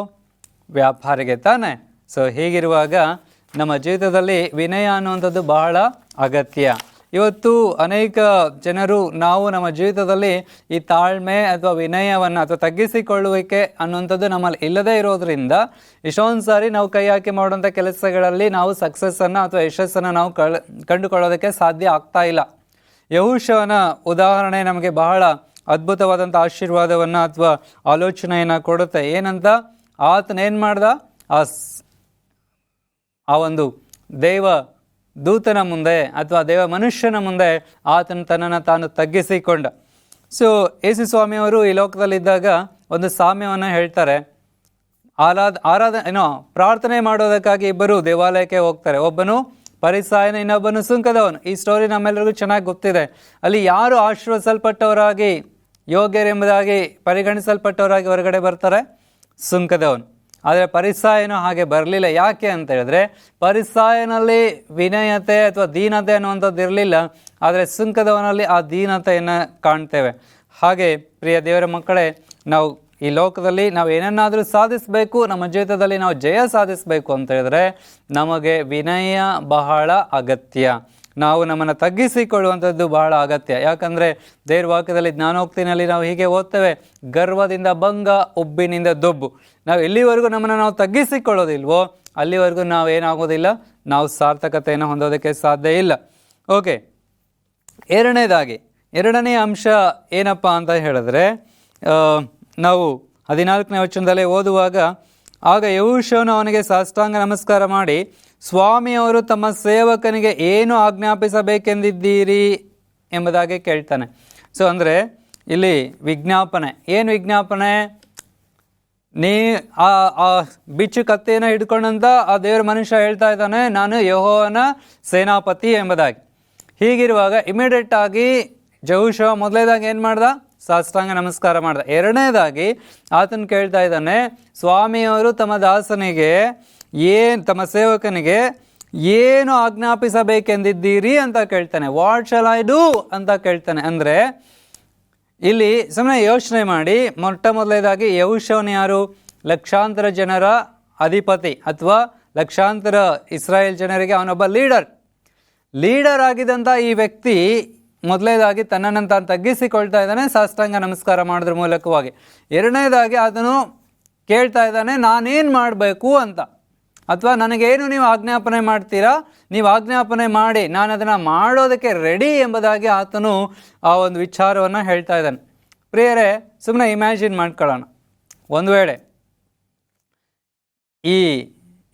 ವ್ಯಾಪಾರಿಗೆ ತಾನೆ. ಸೊ ಹೀಗಿರುವಾಗ ನಮ್ಮ ಜೀವಿತದಲ್ಲಿ ವಿನಯ ಅನ್ನುವಂಥದ್ದು ಬಹಳ ಅಗತ್ಯ. ಇವತ್ತು ಅನೇಕ ಜನರು ನಾವು ನಮ್ಮ ಜೀವಿತದಲ್ಲಿ ಈ ತಾಳ್ಮೆ ಅಥವಾ ವಿನಯವನ್ನು ಅಥವಾ ತಗ್ಗಿಸಿಕೊಳ್ಳುವಿಕೆ ಅನ್ನುವಂಥದ್ದು ನಮ್ಮಲ್ಲಿ ಇಲ್ಲದೇ ಇರೋದ್ರಿಂದ ಎಷ್ಟೊಂದು ಸಾರಿ ನಾವು ಕೈ ಹಾಕಿ ಮಾಡುವಂಥ ಕೆಲಸಗಳಲ್ಲಿ ನಾವು ಸಕ್ಸಸ್ಸನ್ನು ಅಥವಾ ಯಶಸ್ಸನ್ನು ನಾವು ಕಂಡುಕೊಳ್ಳೋದಕ್ಕೆ ಸಾಧ್ಯ ಆಗ್ತಾ ಇಲ್ಲ. ಯೆಹೋಶುವನ ಉದಾಹರಣೆ ನಮಗೆ ಬಹಳ ಅದ್ಭುತವಾದಂಥ ಆಶೀರ್ವಾದವನ್ನು ಅಥವಾ ಆಲೋಚನೆಯನ್ನು ಕೊಡುತ್ತೆ. ಏನಂತ? ಆತನೇನು ಮಾಡ್ದ? ಆ ಆ ಒಂದು ದೇವ ದೂತನ ಮುಂದೆ ಅಥವಾ ದೇವ ಮನುಷ್ಯನ ಮುಂದೆ ಆತನು ತನ್ನನ್ನು ತಾನು ತಗ್ಗಿಸಿಕೊಂಡ. ಸೊ ಯೇಸು ಸ್ವಾಮಿಯವರು ಈ ಲೋಕದಲ್ಲಿದ್ದಾಗ ಒಂದು ಸಾಮ್ಯವನ್ನು ಹೇಳ್ತಾರೆ. ಪ್ರಾರ್ಥನೆ ಮಾಡೋದಕ್ಕಾಗಿ ಇಬ್ಬರು ದೇವಾಲಯಕ್ಕೆ ಹೋಗ್ತಾರೆ. ಒಬ್ಬನು ಪರಿಸಾಯನ, ಇನ್ನೊಬ್ಬನು ಸುಂಕದವನು. ಈ ಸ್ಟೋರಿ ನಮ್ಮೆಲ್ಲರಿಗೂ ಚೆನ್ನಾಗಿ ಗೊತ್ತಿದೆ. ಅಲ್ಲಿ ಯಾರು ಆಶೀರ್ವದಿಸಲ್ಪಟ್ಟವರಾಗಿ ಯೋಗ್ಯರೆಂಬುದಾಗಿ ಪರಿಗಣಿಸಲ್ಪಟ್ಟವರಾಗಿ ಹೊರಗಡೆ ಬರ್ತಾರೆ? ಸುಂಕದವನು. ಆದರೆ ಪರಿಸಾಯನು ಹಾಗೆ ಬರಲಿಲ್ಲ. ಯಾಕೆ ಅಂತ ಹೇಳಿದ್ರೆ, ಪರಿಸಾಯನಲ್ಲಿ ವಿನಯತೆ ಅಥವಾ ದೀನತೆ ಅನ್ನುವಂಥದ್ದು ಇರಲಿಲ್ಲ, ಆದರೆ ಸುಂಕದವನಲ್ಲಿ ಆ ದೀನತೆಯನ್ನು ಕಾಣ್ತೇವೆ. ಹಾಗೆ ಪ್ರಿಯ ದೇವರ ಮಕ್ಕಳೇ, ನಾವು ಈ ಲೋಕದಲ್ಲಿ ನಾವು ಏನನ್ನಾದರೂ ಸಾಧಿಸಬೇಕು, ನಮ್ಮ ಜೀವಿತದಲ್ಲಿ ನಾವು ಜಯ ಸಾಧಿಸಬೇಕು ಅಂತ ಹೇಳಿದ್ರೆ ನಮಗೆ ವಿನಯ ಬಹಳ ಅಗತ್ಯ. ನಾವು ನಮ್ಮನ್ನು ತಗ್ಗಿಸಿಕೊಳ್ಳುವಂಥದ್ದು ಬಹಳ ಅಗತ್ಯ. ಯಾಕಂದರೆ ದೇವ್ರ ವಾಕ್ಯದಲ್ಲಿ ಜ್ಞಾನೋಕ್ತಿನಲ್ಲಿ ನಾವು ಹೀಗೆ ಓದ್ತೇವೆ, ಗರ್ವದಿಂದ ಭಂಗ, ಉಬ್ಬಿನಿಂದ ದೊಬ್ಬು. ನಾವು ಎಲ್ಲಿವರೆಗೂ ನಮ್ಮನ್ನು ನಾವು ತಗ್ಗಿಸಿಕೊಳ್ಳೋದಿಲ್ವೋ ಅಲ್ಲಿವರೆಗೂ ನಾವು ಏನಾಗೋದಿಲ್ಲ, ನಾವು ಸಾರ್ಥಕತೆಯನ್ನು ಹೊಂದೋದಕ್ಕೆ ಸಾಧ್ಯ ಇಲ್ಲ. ಓಕೆ, ಎರಡನೇ ಅಂಶ ಏನಪ್ಪ ಅಂತ ಹೇಳಿದ್ರೆ, ನಾವು 14ನೇ ವಚನದಲ್ಲೇ ಓದುವಾಗ, ಆಗ ಯೆಹೋಶುವನು ಅವನಿಗೆ ಸಾಷ್ಟಾಂಗ ನಮಸ್ಕಾರ ಮಾಡಿ, ಸ್ವಾಮಿಯವರು ತಮ್ಮ ಸೇವಕನಿಗೆ ಏನು ಆಜ್ಞಾಪಿಸಬೇಕೆಂದಿದ್ದೀರಿ ಎಂಬುದಾಗಿ ಕೇಳ್ತಾನೆ. ಸೊ ಅಂದರೆ ಇಲ್ಲಿ ವಿಜ್ಞಾಪನೆ. ಏನು ವಿಜ್ಞಾಪನೆ? ಆ ಬಿಚ್ಚು ಕತ್ತೆಯನ್ನು ಹಿಡ್ಕೊಂಡಂತ ಆ ದೇವರ ಮನುಷ್ಯ ಹೇಳ್ತಾ ಇದ್ದಾನೆ, ನಾನು ಯೆಹೋವನ ಸೇನಾಪತಿ ಎಂಬುದಾಗಿ. ಹೀಗಿರುವಾಗ ಇಮಿಡಿಯೇಟ್ ಆಗಿ ಯೆಹೋಶುವ ಮೊದಲನೇದಾಗಿ ಏನು ಮಾಡ್ದ? ಸಾಷ್ಟಾಂಗ ನಮಸ್ಕಾರ ಮಾಡ್ದ. ಎರಡನೇದಾಗಿ ಆತನ ಕೇಳ್ತಾ ಇದ್ದಾನೆ, ಸ್ವಾಮಿಯವರು ತಮ್ಮ ದಾಸನಿಗೆ ತಮ್ಮ ಸೇವಕನಿಗೆ ಏನು ಆಜ್ಞಾಪಿಸಬೇಕೆಂದಿದ್ದೀರಿ ಅಂತ ಕೇಳ್ತಾನೆ. ವಾಟ್ ಶಾಲ್ ಐ ಡೂ ಅಂತ ಕೇಳ್ತಾನೆ. ಅಂದರೆ ಇಲ್ಲಿ ಸುಮ್ಮನೆ ಯೋಚನೆ ಮಾಡಿ, ಮೊದಲನೇದಾಗಿ ಯೆಹೋಶುವನು ಯಾರು? ಲಕ್ಷಾಂತರ ಜನರ ಅಧಿಪತಿ ಅಥವಾ ಲಕ್ಷಾಂತರ ಇಸ್ರಾಯೇಲ್ ಜನರಿಗೆ ಅವನೊಬ್ಬ ಲೀಡರ್ ಆಗಿದ್ದಂಥ ಈ ವ್ಯಕ್ತಿ ಮೊದಲನೇದಾಗಿ ತನ್ನನ್ನು ತಾನು ತಗ್ಗಿಸಿಕೊಳ್ತಾ ಇದ್ದಾನೆ ಸಾಷ್ಟಾಂಗ ನಮಸ್ಕಾರ ಮಾಡೋದ್ರ ಮೂಲಕವಾಗಿ. ಎರಡನೇದಾಗಿ ಆತನು ಕೇಳ್ತಾ ಇದ್ದಾನೆ, ನಾನೇನು ಮಾಡಬೇಕು ಅಂತ, ಅಥವಾ ನನಗೇನು ನೀವು ಆಜ್ಞಾಪನೆ ಮಾಡ್ತೀರಾ, ನೀವು ಆಜ್ಞಾಪನೆ ಮಾಡಿ ನಾನು ಅದನ್ನು ಮಾಡೋದಕ್ಕೆ ರೆಡಿ ಎಂಬುದಾಗಿ ಆತನು ಆ ಒಂದು ವಿಚಾರವನ್ನು ಹೇಳ್ತಾ ಇದ್ದಾನೆ. ಪ್ರಿಯರೇ, ಸುಮ್ಮನೆ ಇಮ್ಯಾಜಿನ್ ಮಾಡ್ಕೊಳ್ಳೋಣ, ಒಂದು ವೇಳೆ ಈ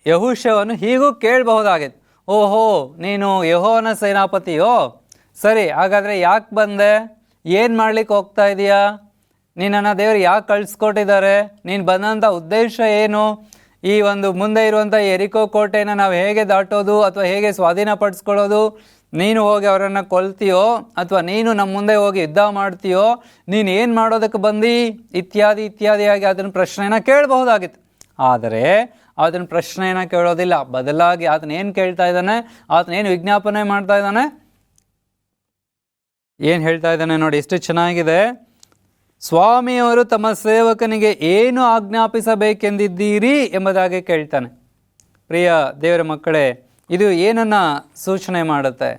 ಯೆಹೋಶುವನು ಹೀಗೂ ಕೇಳಬಹುದಾಗಿತ್ತು, ಓಹೋ ನೀನು ಯೆಹೋವನ ಸೇನಾಪತಿಯೋ, ಸರಿ ಹಾಗಾದರೆ ಯಾಕೆ ಬಂದೆ, ಏನು ಮಾಡ್ಲಿಕ್ಕೆ ಹೋಗ್ತಾ ಇದೆಯಾ, ನೀನನ್ನು ದೇವರು ಯಾಕೆ ಕಳಿಸ್ಕೊಟ್ಟಿದ್ದಾರೆ, ನೀನು ಬಂದಂಥ ಉದ್ದೇಶ ಏನು, ಈ ಒಂದು ಮುಂದೆ ಇರುವಂಥ ಯೆರಿಕೋ ಕೋಟೆಯನ್ನು ನಾವು ಹೇಗೆ ದಾಟೋದು ಅಥವಾ ಹೇಗೆ ಸ್ವಾಧೀನಪಡಿಸ್ಕೊಳ್ಳೋದು, ನೀನು ಹೋಗಿ ಅವರನ್ನು ಕೊಲ್ತೀಯೋ ಅಥವಾ ನೀನು ನಮ್ಮ ಮುಂದೆ ಹೋಗಿ ಯುದ್ಧ ಮಾಡ್ತೀಯೋ, ನೀನು ಏನು ಮಾಡೋದಕ್ಕೆ ಬಂದು ಇತ್ಯಾದಿಯಾಗಿ ಅದನ್ನ ಪ್ರಶ್ನೆಯನ್ನು ಕೇಳಬಹುದಾಗಿತ್ತು. ಆದರೆ ಅದನ್ನ ಪ್ರಶ್ನೆಯನ್ನು ಕೇಳೋದಿಲ್ಲ. ಬದಲಾಗಿ ಆತನ ಏನು ಕೇಳ್ತಾ ಇದ್ದಾನೆ, ಆತನ ಏನು ವಿಜ್ಞಾಪನೆ ಮಾಡ್ತಾ ಇದ್ದಾನೆ, ಏನು ಹೇಳ್ತಾ ಇದ್ದಾನೆ ನೋಡಿ, ಎಷ್ಟು ಚೆನ್ನಾಗಿದೆ. ಸ್ವಾಮಿಯವರು ತಮ್ಮ ಸೇವಕನಿಗೆ ಏನು ಆಜ್ಞಾಪಿಸಬೇಕೆಂದಿದ್ದೀರಿ ಎಂಬುದಾಗಿ ಕೇಳ್ತಾನೆ. ಪ್ರಿಯ ದೇವರ ಮಕ್ಕಳೇ, ಇದು ಏನನ್ನು ಸೂಚನೆ ಮಾಡುತ್ತೆ?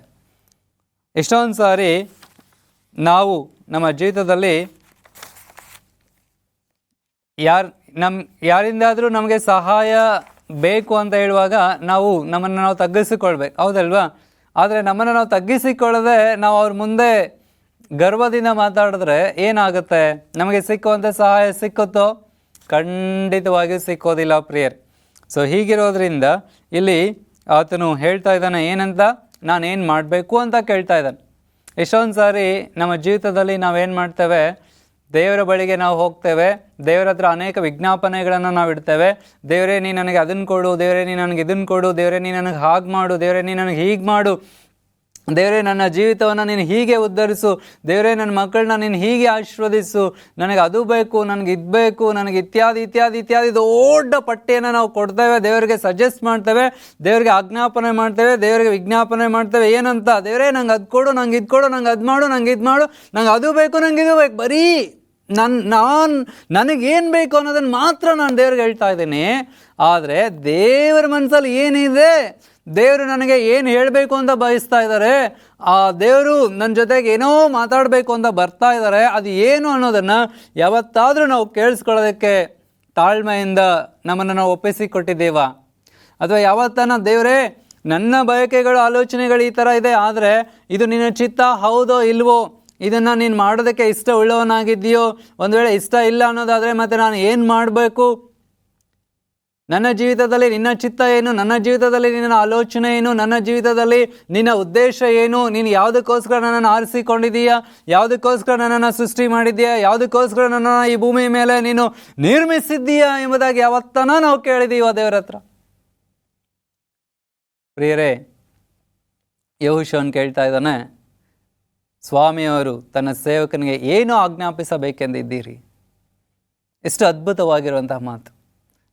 ಎಷ್ಟೊಂದು ಸಾರಿ ನಾವು ನಮ್ಮ ಜೀವಿತದಲ್ಲಿ ಯಾರಿಂದಾದರೂ ನಮಗೆ ಸಹಾಯ ಬೇಕು ಅಂತ ಹೇಳುವಾಗ ನಮ್ಮನ್ನು ನಾವು ತಗ್ಗಿಸಿಕೊಳ್ಬೇಕು, ಹೌದಲ್ವಾ? ಆದರೆ ನಮ್ಮನ್ನು ನಾವು ತಗ್ಗಿಸಿಕೊಳ್ಳದೆ ನಾವು ಅವ್ರ ಮುಂದೆ ಗರ್ವದಿಂದ ಮಾತಾಡಿದ್ರೆ ಏನಾಗುತ್ತೆ? ನಮಗೆ ಸಿಕ್ಕುವಂಥ ಸಹಾಯ ಸಿಕ್ಕುತ್ತೋ? ಖಂಡಿತವಾಗಿಯೂ ಸಿಕ್ಕೋದಿಲ್ಲ ಪ್ರಿಯರ್. ಸೊ ಹೀಗಿರೋದ್ರಿಂದ ಇಲ್ಲಿ ಆತನು ಹೇಳ್ತಾ ಇದ್ದಾನೆ ಏನಂತ, ನಾನೇನು ಮಾಡಬೇಕು ಅಂತ ಕೇಳ್ತಾ ಇದ್ದಾನೆ. ಎಷ್ಟೊಂದು ಸಾರಿ ನಮ್ಮ ಜೀವಿತದಲ್ಲಿ ನಾವೇನು ಮಾಡ್ತೇವೆ, ದೇವರ ಬಳಿಗೆ ನಾವು ಹೋಗ್ತೇವೆ, ದೇವರ ಹತ್ರ ಅನೇಕ ವಿಜ್ಞಾಪನೆಗಳನ್ನು ನಾವು ಇಡ್ತೇವೆ. ದೇವರೇ ನೀ ನನಗೆ ಅದನ್ನು ಕೊಡು, ದೇವರೇ ನೀ ನನಗೆ ಇದನ್ನು ಕೊಡು, ದೇವರೇ ನೀ ನನಗೆ ಹಾಗೆ ಮಾಡು, ದೇವರೇ ನೀ ನನಗೆ ಹೀಗೆ ಮಾಡು, ದೇವರೇ ನನ್ನ ಜೀವಿತವನ್ನು ನೀನು ಹೀಗೆ ಉದ್ಧರಿಸು, ದೇವರೇ ನನ್ನ ಮಕ್ಕಳನ್ನ ನೀನು ಹೀಗೆ ಆಶೀರ್ವದಿಸು, ನನಗೆ ಅದು ಬೇಕು, ನನಗೆ ಇದು ಬೇಕು, ನನಗೆ ಇತ್ಯಾದಿ ದೊಡ್ಡ ಪಟ್ಟಿಯನ್ನು ನಾವು ಕೊಡ್ತೇವೆ, ದೇವರಿಗೆ ಸಜೆಸ್ಟ್ ಮಾಡ್ತೇವೆ, ದೇವರಿಗೆ ಆಜ್ಞಾಪನೆ ಮಾಡ್ತೇವೆ, ದೇವರಿಗೆ ವಿಜ್ಞಾಪನೆ ಮಾಡ್ತೇವೆ. ಏನಂತ? ದೇವರೇ ನಂಗೆ ಅದು ಕೊಡು, ನಂಗೆ ಇದು ಕೊಡು, ನಂಗೆ ಅದು ಮಾಡು, ನಂಗೆ ಇದು ಮಾಡು, ನಂಗೆ ಅದು ಬೇಕು, ನಂಗೆ ಇದು ಬೇಕು. ಬರೀ ನನಗೇನು ಬೇಕು ಅನ್ನೋದನ್ನು ಮಾತ್ರ ನಾನು ದೇವ್ರಿಗೆ ಹೇಳ್ತಾ ಇದ್ದೀನಿ. ಆದರೆ ದೇವರ ಮನಸ್ಸಲ್ಲಿ ಏನಿದೆ, ದೇವರು ನನಗೆ ಏನು ಹೇಳಬೇಕು ಅಂತ ಬಯಸ್ತಾ ಇದ್ದಾರೆ, ಆ ದೇವರು ನನ್ನ ಜೊತೆಗೆ ಏನೋ ಮಾತಾಡಬೇಕು ಅಂತ ಬರ್ತಾ ಇದ್ದಾರೆ, ಅದು ಏನು ಅನ್ನೋದನ್ನು ಯಾವತ್ತಾದರೂ ನಾವು ಕೇಳಿಸ್ಕೊಳ್ಳೋದಕ್ಕೆ ತಾಳ್ಮೆಯಿಂದ ನಮ್ಮನ್ನು ನಾವು ಒಪ್ಪಿಸಿಕೊಟ್ಟಿದ್ದೇವ? ಅಥವಾ ಯಾವತ್ತನ ದೇವರೇ ನನ್ನ ಬಯಕೆಗಳು ಆಲೋಚನೆಗಳು ಈ ಥರ ಇದೆ, ಆದರೆ ಇದು ನಿನ್ನ ಚಿತ್ತ ಹೌದೋ ಇಲ್ವೋ, ಇದನ್ನು ನೀನು ಮಾಡೋದಕ್ಕೆ ಇಷ್ಟ ಉಳ್ಳವನಾಗಿದ್ದೀಯೋ, ಒಂದು ವೇಳೆ ಇಷ್ಟ ಇಲ್ಲ ಅನ್ನೋದಾದರೆ ಮತ್ತೆ ನಾನು ಏನು ಮಾಡಬೇಕು? ನನ್ನ ಜೀವಿತದಲ್ಲಿ ನಿನ್ನ ಚಿತ್ತ ಏನು, ನನ್ನ ಜೀವಿತದಲ್ಲಿ ನಿನ್ನ ಆಲೋಚನೆ ಏನು, ನನ್ನ ಜೀವಿತದಲ್ಲಿ ನಿನ್ನ ಉದ್ದೇಶ ಏನು, ನೀನು ಯಾವುದಕ್ಕೋಸ್ಕರ ನನ್ನನ್ನು ಆರಿಸಿಕೊಂಡಿದ್ದೀಯಾ, ಯಾವುದಕ್ಕೋಸ್ಕರ ನನ್ನನ್ನು ಸೃಷ್ಟಿ ಮಾಡಿದ್ದೀಯಾ, ಯಾವುದಕ್ಕೋಸ್ಕರ ನನ್ನನ್ನು ಈ ಭೂಮಿ ಮೇಲೆ ನೀನು ನಿರ್ಮಿಸಿದ್ದೀಯಾ ಎಂಬುದಾಗಿ ಯಾವತ್ತನ ನಾವು ಕೇಳಿದೀವ ದೇವರ ಹತ್ರ. ಪ್ರಿಯರೇ, ಯೆಹೋಶುವನು ಕೇಳ್ತಾ ಇದ್ದಾನೆ, ಸ್ವಾಮಿಯವರು ತನ್ನ ಸೇವಕನಿಗೆ ಏನು ಆಜ್ಞಾಪಿಸಬೇಕೆಂದಿದ್ದೀರಿ. ಎಷ್ಟು ಅದ್ಭುತವಾಗಿರುವಂತಹ ಮಾತು.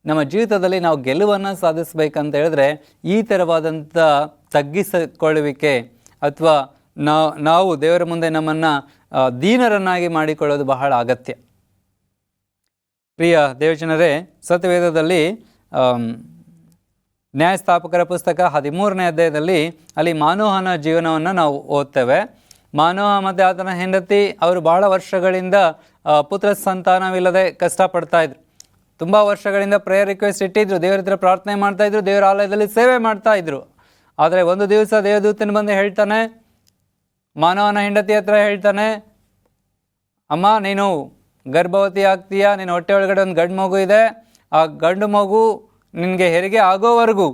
ನಮ್ಮ ಜೀವಿತದಲ್ಲಿ ನಾವು ಗೆಲುವನ್ನು ಸಾಧಿಸಬೇಕಂತ ಹೇಳಿದ್ರೆ ಈ ಥರವಾದಂಥ ತಗ್ಗಿಸಿಕೊಳ್ಳುವಿಕೆ ಅಥವಾ ನಾವು ದೇವರ ಮುಂದೆ ನಮ್ಮನ್ನು ದೀನರನ್ನಾಗಿ ಮಾಡಿಕೊಳ್ಳೋದು ಬಹಳ ಅಗತ್ಯ. ಪ್ರಿಯ ದೇವಜನರೇ, ಸತ್ಯವೇದದಲ್ಲಿ ನ್ಯಾಯಸ್ಥಾಪಕರ ಪುಸ್ತಕ 13ನೇ ಅಧ್ಯಾಯದಲ್ಲಿ ಅಲ್ಲಿ ಮಾನೋಹನ ಜೀವನವನ್ನು ನಾವು ಓದ್ತೇವೆ. ಮಾನೋಹ ಮತ್ತು ಆತನ ಹೆಂಡತಿ ಅವರು ಬಹಳ ವರ್ಷಗಳಿಂದ ಪುತ್ರ ಸಂತಾನವಿಲ್ಲದೆ ಕಷ್ಟಪಡ್ತಾ ಇದ್ರು. ತುಂಬ ವರ್ಷಗಳಿಂದ ಪ್ರೇಯರ್ ರಿಕ್ವೆಸ್ಟ್ ಇಟ್ಟಿದ್ರು, ದೇವರ ಹತ್ರ ಪ್ರಾರ್ಥನೆ ಮಾಡ್ತಾಯಿದ್ರು, ದೇವರ ಆಲಯದಲ್ಲಿ ಸೇವೆ ಮಾಡ್ತಾಯಿದ್ರು. ಆದರೆ ಒಂದು ದಿವಸ ದೇವದೂತನ ಬಂದು ಹೇಳ್ತಾನೆ, ಮಾನವನ ಹೆಂಡತಿ ಹತ್ರ ಹೇಳ್ತಾನೆ, ಅಮ್ಮ ನೀನು ಗರ್ಭವತಿ ಆಗ್ತೀಯಾ, ನಿನ್ನ ಹೊಟ್ಟೆ ಒಳಗಡೆ ಒಂದು ಗಂಡು ಮಗು ಇದೆ, ಆ ಗಂಡು ಮಗು ನಿನಗೆ ಹೆರಿಗೆ ಆಗೋವರೆಗೂ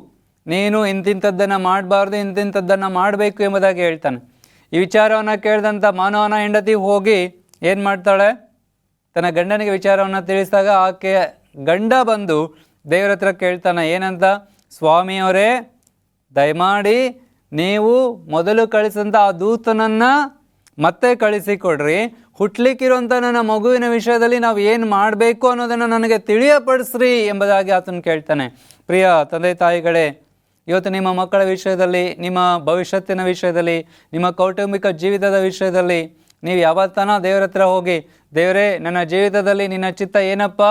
ನೀನು ಇಂತಿಂಥದ್ದನ್ನು ಮಾಡಬಾರ್ದು, ಇಂತಿಂಥದ್ದನ್ನು ಮಾಡಬೇಕು ಎಂಬುದಾಗಿ ಹೇಳ್ತಾನೆ. ಈ ವಿಚಾರವನ್ನು ಕೇಳಿದಂಥ ಮಾನವನ ಹೆಂಡತಿ ಹೋಗಿ ಏನು ಮಾಡ್ತಾಳೆ, ತನ್ನ ಗಂಡನಿಗೆ ವಿಚಾರವನ್ನು ತಿಳಿಸಿದಾಗ ಆಕೆ ಗಂಡ ಬಂದು ದೇವರ ಹತ್ರ ಕೇಳ್ತಾನೆ, ಏನಂತ, ಸ್ವಾಮಿಯವರೇ ದಯಮಾಡಿ ನೀವು ಮೊದಲು ಕಳಿಸಿದಂಥ ಆ ದೂತನನ್ನು ಮತ್ತೆ ಕಳಿಸಿಕೊಡ್ರಿ, ಹುಟ್ಲಿಕ್ಕಿರುವಂಥ ನನ್ನ ಮಗುವಿನ ವಿಷಯದಲ್ಲಿ ನಾವು ಏನು ಮಾಡಬೇಕು ಅನ್ನೋದನ್ನು ನನಗೆ ತಿಳಿಯಪಡಿಸ್ರಿ ಎಂಬುದಾಗಿ ಆತನು ಕೇಳ್ತಾನೆ. ಪ್ರಿಯ ತಂದೆ ತಾಯಿಗಳೇ, ಇವತ್ತು ನಿಮ್ಮ ಮಕ್ಕಳ ವಿಷಯದಲ್ಲಿ, ನಿಮ್ಮ ಭವಿಷ್ಯತ್ತಿನ ವಿಷಯದಲ್ಲಿ, ನಿಮ್ಮ ಕೌಟುಂಬಿಕ ಜೀವಿತದ ವಿಷಯದಲ್ಲಿ ನೀವು ಯಾವತ್ತನ ದೇವರ ಹತ್ರ ಹೋಗಿ, ದೇವರೇ ನನ್ನ ಜೀವಿತದಲ್ಲಿ ನಿನ್ನ ಚಿತ್ತ ಏನಪ್ಪ,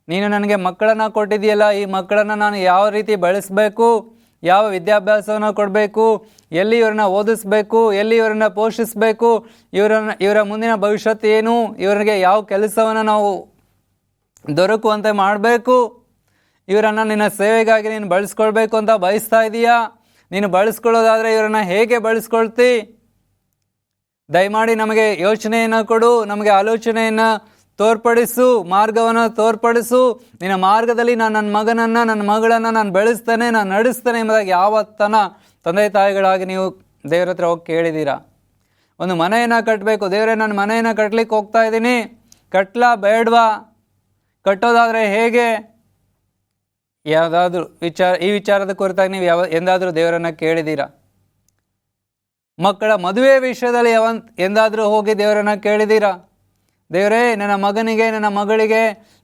ನೀನು ನನಗೆ ಮಕ್ಕಳನ್ನು ಕೊಟ್ಟಿದೆಯಲ್ಲ, ಈ ಮಕ್ಕಳನ್ನು ನಾನು ಯಾವ ರೀತಿ ಬೆಳೆಸಬೇಕು, ಯಾವ ವಿದ್ಯಾಭ್ಯಾಸವನ್ನು ಕೊಡಬೇಕು, ಎಲ್ಲಿ ಇವರನ್ನ ಓದಿಸ್ಬೇಕು, ಎಲ್ಲಿ ಇವರನ್ನ ಪೋಷಿಸಬೇಕು, ಇವರ ಮುಂದಿನ ಭವಿಷ್ಯತ್ತು ಏನು, ಇವರಿಗೆ ಯಾವ ಕೆಲಸವನ್ನು ನಾವು ದೊರಕುವಂತೆ ಮಾಡಬೇಕು, ಇವರನ್ನು ನಿನ್ನ ಸೇವೆಗಾಗಿ ನೀನು ಬಳಸ್ಕೊಳ್ಬೇಕು ಅಂತ ಬಯಸ್ತಾ ಇದೀಯಾ, ನೀನು ಬಳಸ್ಕೊಳ್ಳೋದಾದರೆ ಇವರನ್ನು ಹೇಗೆ ಬಳಸ್ಕೊಳ್ತಿ, ದಯಮಾಡಿ ನಮಗೆ ಯೋಚನೆಯನ್ನು ಕೊಡು, ನಮಗೆ ಆಲೋಚನೆಯನ್ನು ತೋರ್ಪಡಿಸು, ಮಾರ್ಗವನ್ನು ತೋರ್ಪಡಿಸು, ನಿನ್ನ ಮಾರ್ಗದಲ್ಲಿ ನಾನು ನನ್ನ ಮಗನನ್ನು ನನ್ನ ಮಗಳನ್ನು ನಾನು ಬೆಳೆಸ್ತೇನೆ, ನಾನು ನಡೆಸ್ತೇನೆ ಎಂಬುದಾಗಿ ಯಾವತ್ತನ ತಂದೆ ತಾಯಿಗಳಾಗಿ ನೀವು ದೇವರ ಹತ್ರ ಹೋಗಿ ಕೇಳಿದ್ದೀರಾ? ಒಂದು ಮನೆಯನ್ನು ಕಟ್ಟಬೇಕು, ದೇವರೇ ನಾನು ಮನೆಯನ್ನು ಕಟ್ಟಲಿಕ್ಕೆ ಹೋಗ್ತಾ ಇದ್ದೀನಿ, ಕಟ್ಟಲಾ ಬೇಡವಾ, ಕಟ್ಟೋದಾದರೆ ಹೇಗೆ, ಯಾವುದಾದ್ರೂ ಈ ವಿಚಾರದ ಕುರಿತಾಗಿ ನೀವು ಎಂದಾದರೂ ದೇವರನ್ನು ಕೇಳಿದ್ದೀರಾ? ಮಕ್ಕಳ ಮದುವೆ ವಿಷಯದಲ್ಲಿ ಎಂದಾದರೂ ಹೋಗಿ ದೇವರನ್ನು ಕೇಳಿದ್ದೀರಾ? ದೇವರೇ ನನ್ನ ಮಗನಿಗೆ ನನ್ನ ಮಗಳಿಗೆ